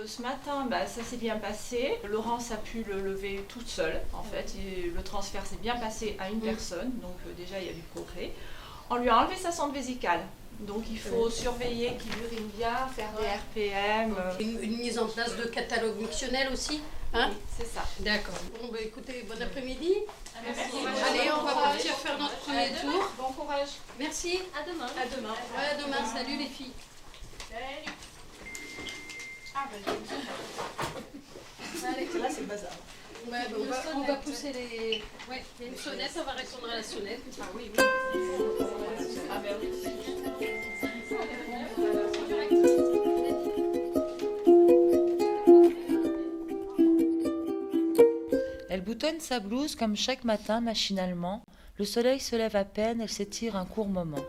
ce matin, ça s'est bien passé. Laurence a pu le lever toute seule, en fait. Et le transfert s'est bien passé à une personne, donc déjà il y a du progrès. On lui a enlevé sa sonde vésicale. Donc il faut surveiller qu'il urine bien, faire des RPM. Une mise en place de catalogue mictionnel aussi, hein? Oui, c'est ça. D'accord. Bon, écoutez, bon après-midi. Merci. Allez, on va partir faire notre premier tour. Bon courage. Merci. À demain. À demain. Ouais, à demain. Salut les filles. Salut. Allez, là c'est le bazar. Ouais, on va pousser les... Ouais, il y a une sonnette, on va répondre à la sonnette. Ah oui, oui. Ah ben oui. Elle boutonne sa blouse comme chaque matin machinalement. Le soleil se lève à peine, elle s'étire un court moment.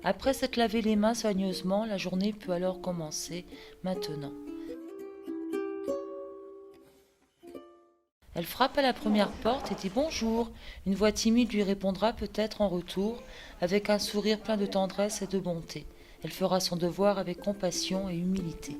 Après s'être lavé les mains soigneusement, la journée peut alors commencer maintenant. Elle frappe à la première porte et dit bonjour. Une voix timide lui répondra peut-être en retour, avec un sourire plein de tendresse et de bonté. Elle fera son devoir avec compassion et humilité.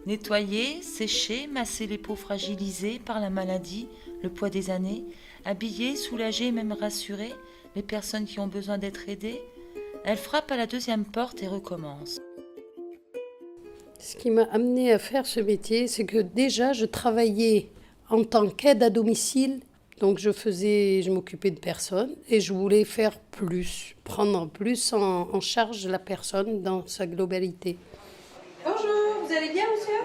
Nettoyer, sécher, masser les peaux fragilisées par la maladie, le poids des années, habiller, soulager, même rassurer les personnes qui ont besoin d'être aidées. Elle frappe à la deuxième porte et recommence. Ce qui m'a amenée à faire ce métier, c'est que déjà je travaillais en tant qu'aide à domicile. Donc je m'occupais de personnes et je voulais faire plus, prendre plus en charge la personne dans sa globalité. Bonjour, vous allez bien monsieur ?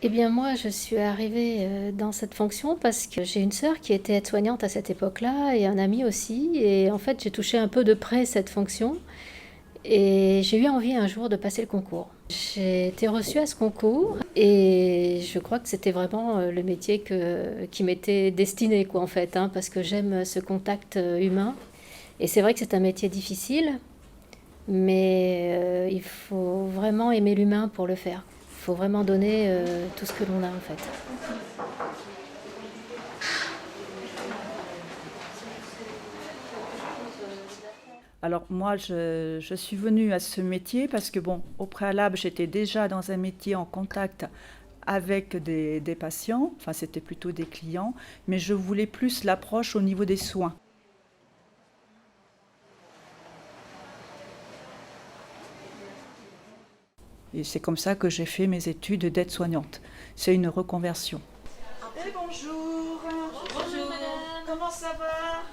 Eh bien moi, je suis arrivée dans cette fonction parce que j'ai une sœur qui était aide-soignante à cette époque-là et un ami aussi. Et en fait, j'ai touché un peu de près cette fonction et j'ai eu envie un jour de passer le concours. J'ai été reçue à ce concours et je crois que c'était vraiment le métier qui m'était destiné, quoi, en fait, hein, parce que j'aime ce contact humain. Et c'est vrai que c'est un métier difficile, mais il faut vraiment aimer l'humain pour le faire. Il faut vraiment donner tout ce que l'on a, en fait. Alors moi, je suis venue à ce métier parce que, au préalable, j'étais déjà dans un métier en contact avec des patients, enfin c'était plutôt des clients, mais je voulais plus l'approche au niveau des soins. Et c'est comme ça que j'ai fait mes études d'aide-soignante. C'est une reconversion. Et bonjour. Bonjour. Comment ça va?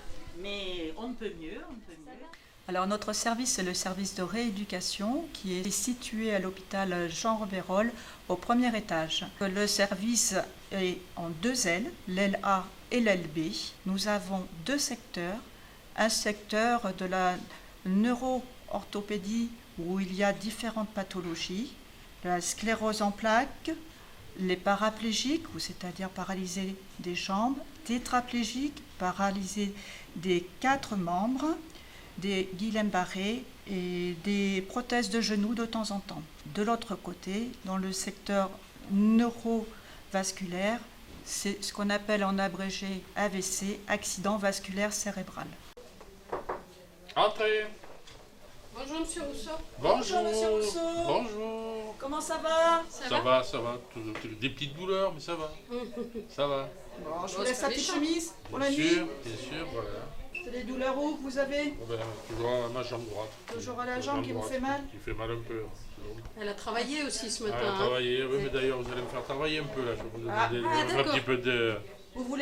Mais on ne peut mieux, Alors notre service, c'est le service de rééducation qui est situé à l'hôpital Jean Rovérol au premier étage. Le service est en deux ailes, l'aile A et l'aile B. Nous avons deux secteurs. Un secteur de la neuro-orthopédie où il y a différentes pathologies, la sclérose en plaques, les paraplégiques, c'est-à-dire paralysés des jambes, tétraplégiques, paralysés des 4 membres, des Guillain-Barré et des prothèses de genoux de temps en temps. De l'autre côté, dans le secteur neurovasculaire, c'est ce qu'on appelle en abrégé AVC, accident vasculaire cérébral. Entrez. Bonjour monsieur Rousseau. Bonjour. Monsieur Rousseau. Bonjour. Comment ça va? Ça va. Des petites douleurs, mais ça va. Ça va. Bon, je vous laisse la petite chemise pour la Bien nuit. sûr, voilà. C'est des douleurs où que vous avez? Toujours à ma jambe droite. Toujours à la jambe qui vous fait mal? Qui fait mal un peu. Elle a travaillé aussi ce matin. Elle a travaillé, oui, mais d'ailleurs vous allez me faire travailler un peu là. Je vais vous demander un petit peu de... Vous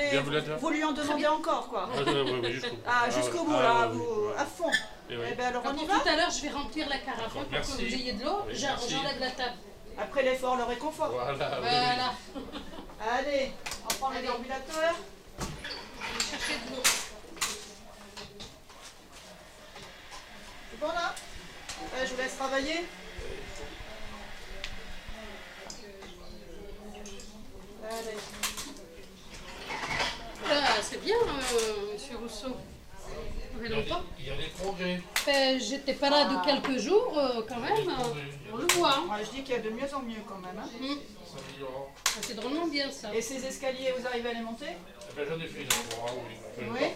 lui en demandez encore quoi? Oui, jusqu'au bout. Ah, jusqu'au bout là, à fond. Et oui. Eh bien alors on y va? Tout à l'heure, je vais remplir la carafe pour Merci. que vous ayez de l'eau. Merci. J'enlève la table. Après l'effort, le réconfort. Voilà. Voilà. Allez, on prend le déambulateur. Je vais chercher de l'eau. C'est bon là? Je vous laisse travailler. Allez. C'est bien, monsieur Rousseau. Il y a des progrès. J'étais pas là de quelques jours, quand même. On le voit. Hein. Moi je dis qu'il y a de mieux en mieux quand même. Hein. C'est drôlement bien ça. Et ces escaliers, vous arrivez à les monter? J'en ai fait une fois, oui. Je n'ai pas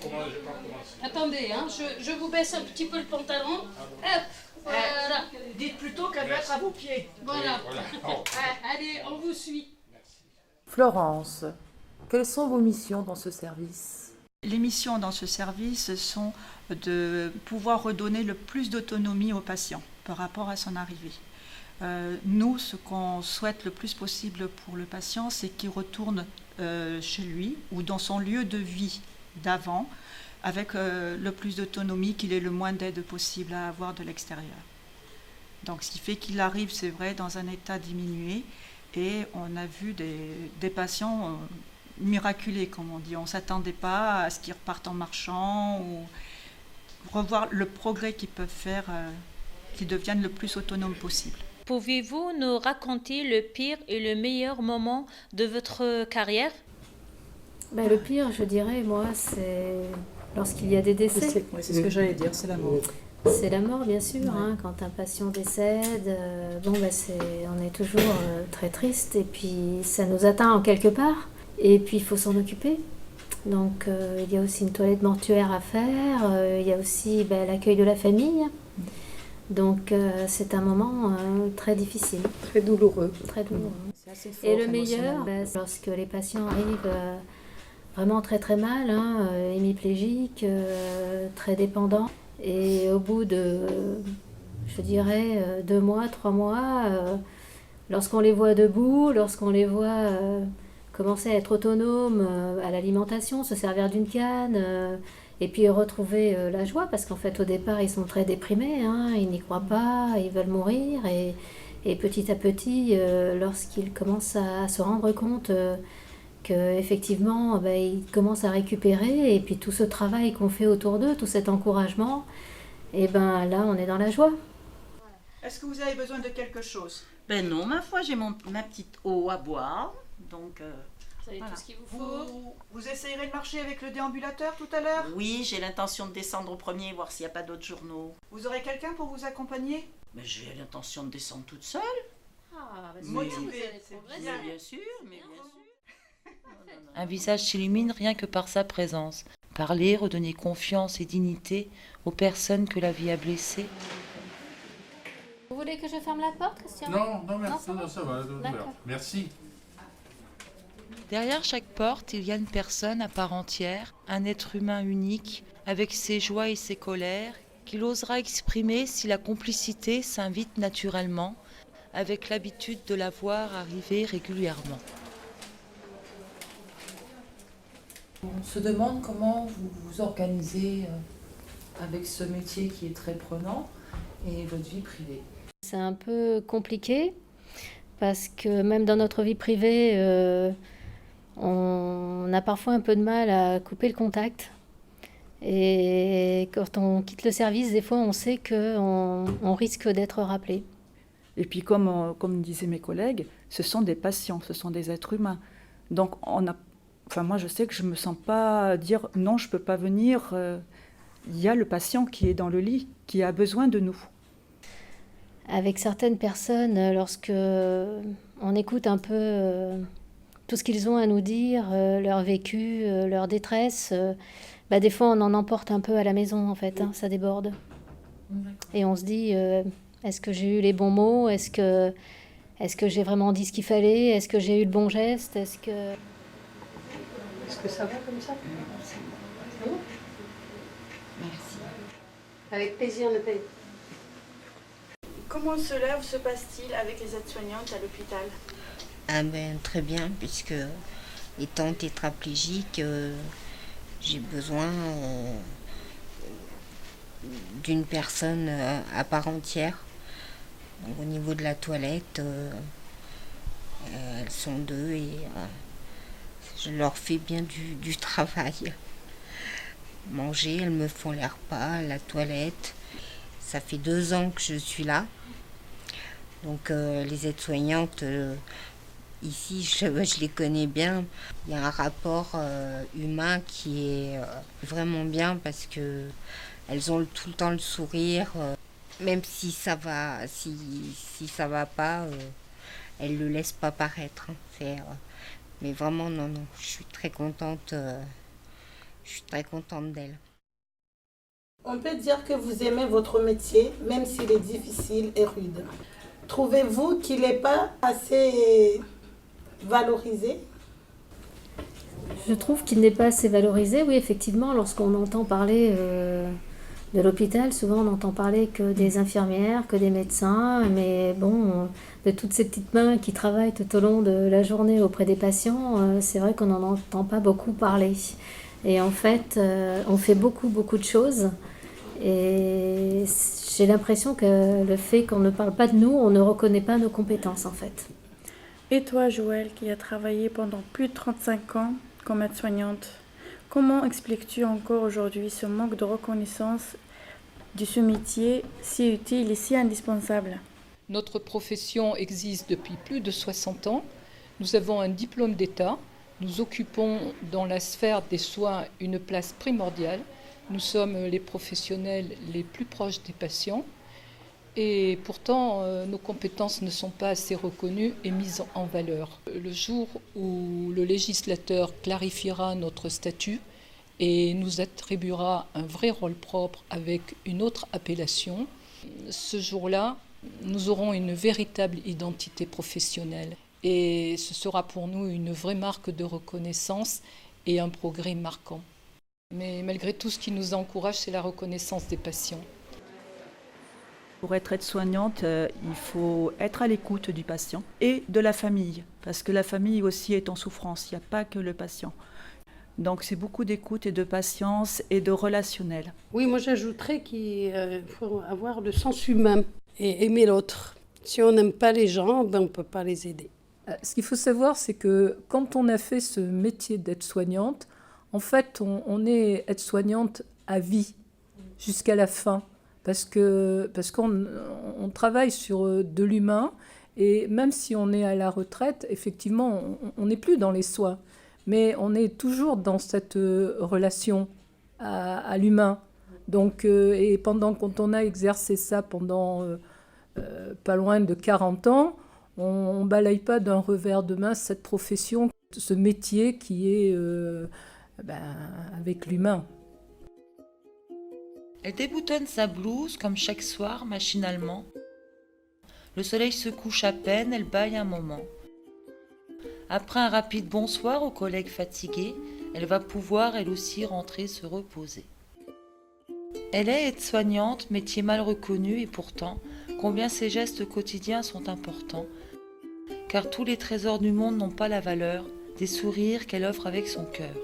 commencé. Attendez, hein, je vous baisse un petit peu le pantalon. Hop, Voilà. Dites plutôt qu'elle va être à vos pieds. Voilà. Voilà. Oh. Allez, on vous suit. Florence, quelles sont vos missions dans ce service? Les missions dans ce service sont de pouvoir redonner le plus d'autonomie au patient par rapport à son arrivée. Nous, ce qu'on souhaite le plus possible pour le patient, c'est qu'il retourne chez lui ou dans son lieu de vie d'avant avec le plus d'autonomie, qu'il ait le moins d'aide possible à avoir de l'extérieur. Donc ce qui fait qu'il arrive, c'est vrai, dans un état diminué, et on a vu des patients miraculés, comme on dit. On ne s'attendait pas à ce qu'ils repartent en marchant, ou revoir le progrès qu'ils peuvent faire, qu'ils deviennent le plus autonomes possible. Pouvez-vous nous raconter le pire et le meilleur moment de votre carrière? Le pire, je dirais, moi, c'est lorsqu'il y a des décès. Oui, c'est ce que j'allais dire, c'est la mort. C'est la mort, bien sûr. Hein, quand un patient décède, on est toujours très triste, et puis ça nous atteint en quelque part. Et puis il faut s'en occuper. Donc il y a aussi une toilette mortuaire à faire, il y a aussi l'accueil de la famille. Donc c'est un moment très difficile. Très douloureux. Très douloureux. C'est assez fort, Et le meilleur, c'est lorsque les patients arrivent vraiment très très mal, hémiplégiques, très dépendants. Et au bout de, je dirais, 2 mois, 3 mois, lorsqu'on les voit debout, lorsqu'on les voit commencer à être autonomes à l'alimentation, se servir d'une canne, et puis retrouver la joie, parce qu'en fait au départ ils sont très déprimés, ils n'y croient pas, ils veulent mourir, et petit à petit, lorsqu'ils commencent à se rendre compte qu'effectivement ils commencent à récupérer, et puis tout ce travail qu'on fait autour d'eux, tout cet encouragement, et là on est dans la joie. Est-ce que vous avez besoin de quelque chose? Non, ma foi, j'ai ma petite eau à boire. Donc, Vous avez tout ce qu'il vous faut. Vous essayerez de marcher avec le déambulateur tout à l'heure? oui, j'ai l'intention de descendre au premier, voir s'il n'y a pas d'autres journaux. Vous aurez quelqu'un pour vous accompagner? Mais j'ai l'intention de descendre toute seule. Motivée, Bien sûr, mais bien sûr. Un visage s'illumine rien que par sa présence. Parler, redonner confiance et dignité aux personnes que la vie a blessées. Vous voulez que je ferme la porte, Christian? Non, merci. Non, ça va. D'accord. Merci. Derrière chaque porte, il y a une personne à part entière, un être humain unique, avec ses joies et ses colères, qu'il osera exprimer si la complicité s'invite naturellement, avec l'habitude de la voir arriver régulièrement. On se demande comment vous vous organisez avec ce métier qui est très prenant et votre vie privée. C'est un peu compliqué, parce que même dans notre vie privée, on a parfois un peu de mal à couper le contact. Et quand on quitte le service, des fois, on sait qu'on risque d'être rappelé. Et puis comme disaient mes collègues, ce sont des patients, ce sont des êtres humains. Donc moi je sais que je ne me sens pas dire non, je ne peux pas venir. Il y a le patient qui est dans le lit, qui a besoin de nous. Avec certaines personnes, lorsque on écoute un peu tout ce qu'ils ont à nous dire, leur vécu, leur détresse, des fois on en emporte un peu à la maison, en fait, ça déborde. Et on se dit, est-ce que j'ai eu les bons mots? Est-ce que j'ai vraiment dit ce qu'il fallait? Est-ce que j'ai eu le bon geste? Est-ce que ça va comme ça? C'est bon? Merci. Avec plaisir, le pays. Comment cela se passe-t-il avec les aides-soignantes à l'hôpital? Très bien, puisque étant tétraplégique, j'ai besoin d'une personne à part entière. Donc, au niveau de la toilette, elles sont 2 et je leur fais bien du travail. Manger, elles me font les repas, la toilette. Ça fait 2 ans que je suis là. Donc les aides-soignantes, ici, je les connais bien. Il y a un rapport humain qui est vraiment bien, parce que elles ont tout le temps le sourire. Même si ça va, si ça va pas, elles le laissent pas paraître. Mais vraiment, non, je suis très contente. Je suis très contente d'elles. On peut dire que vous aimez votre métier, même s'il est difficile et rude. Trouvez-vous qu'il n'est pas assez valorisé ? Je trouve qu'il n'est pas assez valorisé. Oui, effectivement, lorsqu'on entend parler de l'hôpital, souvent on n'entend parler que des infirmières, que des médecins, mais bon, de toutes ces petites mains qui travaillent tout au long de la journée auprès des patients, c'est vrai qu'on n'en entend pas beaucoup parler. Et en fait, on fait beaucoup de choses. Et j'ai l'impression que le fait qu'on ne parle pas de nous, on ne reconnaît pas nos compétences en fait. Et toi, Joël, qui as travaillé pendant plus de 35 ans comme aide-soignante, comment expliques-tu encore aujourd'hui ce manque de reconnaissance de ce métier si utile et si indispensable ? Notre profession existe depuis plus de 60 ans. Nous avons un diplôme d'État. Nous occupons dans la sphère des soins une place primordiale. Nous sommes les professionnels les plus proches des patients. Et pourtant, nos compétences ne sont pas assez reconnues et mises en valeur. Le jour où le législateur clarifiera notre statut et nous attribuera un vrai rôle propre avec une autre appellation, ce jour-là, nous aurons une véritable identité professionnelle. Et ce sera pour nous une vraie marque de reconnaissance et un progrès marquant. Mais malgré tout, ce qui nous encourage, c'est la reconnaissance des patients. Pour être aide-soignante, il faut être à l'écoute du patient et de la famille, parce que la famille aussi est en souffrance, il n'y a pas que le patient. Donc c'est beaucoup d'écoute et de patience et de relationnel. Oui, moi j'ajouterais qu'il faut avoir le sens humain et aimer l'autre. Si on n'aime pas les gens, on ne peut pas les aider. Ce qu'il faut savoir, c'est que quand on a fait ce métier d'aide-soignante, en fait, on est aide-soignante à vie, jusqu'à la fin. Parce qu'on travaille sur de l'humain, et même si on est à la retraite, effectivement, on n'est plus dans les soins. Mais on est toujours dans cette relation à l'humain. Donc, et quand on a exercé ça pendant pas loin de 40 ans, on ne balaye pas d'un revers de main cette profession, ce métier qui est avec l'humain. Elle déboutonne sa blouse comme chaque soir, machinalement. Le soleil se couche à peine, elle bâille un moment. Après un rapide bonsoir aux collègues fatigués, elle va pouvoir elle aussi rentrer se reposer. Elle est aide-soignante, métier mal reconnu et pourtant, combien ses gestes quotidiens sont importants, car tous les trésors du monde n'ont pas la valeur des sourires qu'elle offre avec son cœur.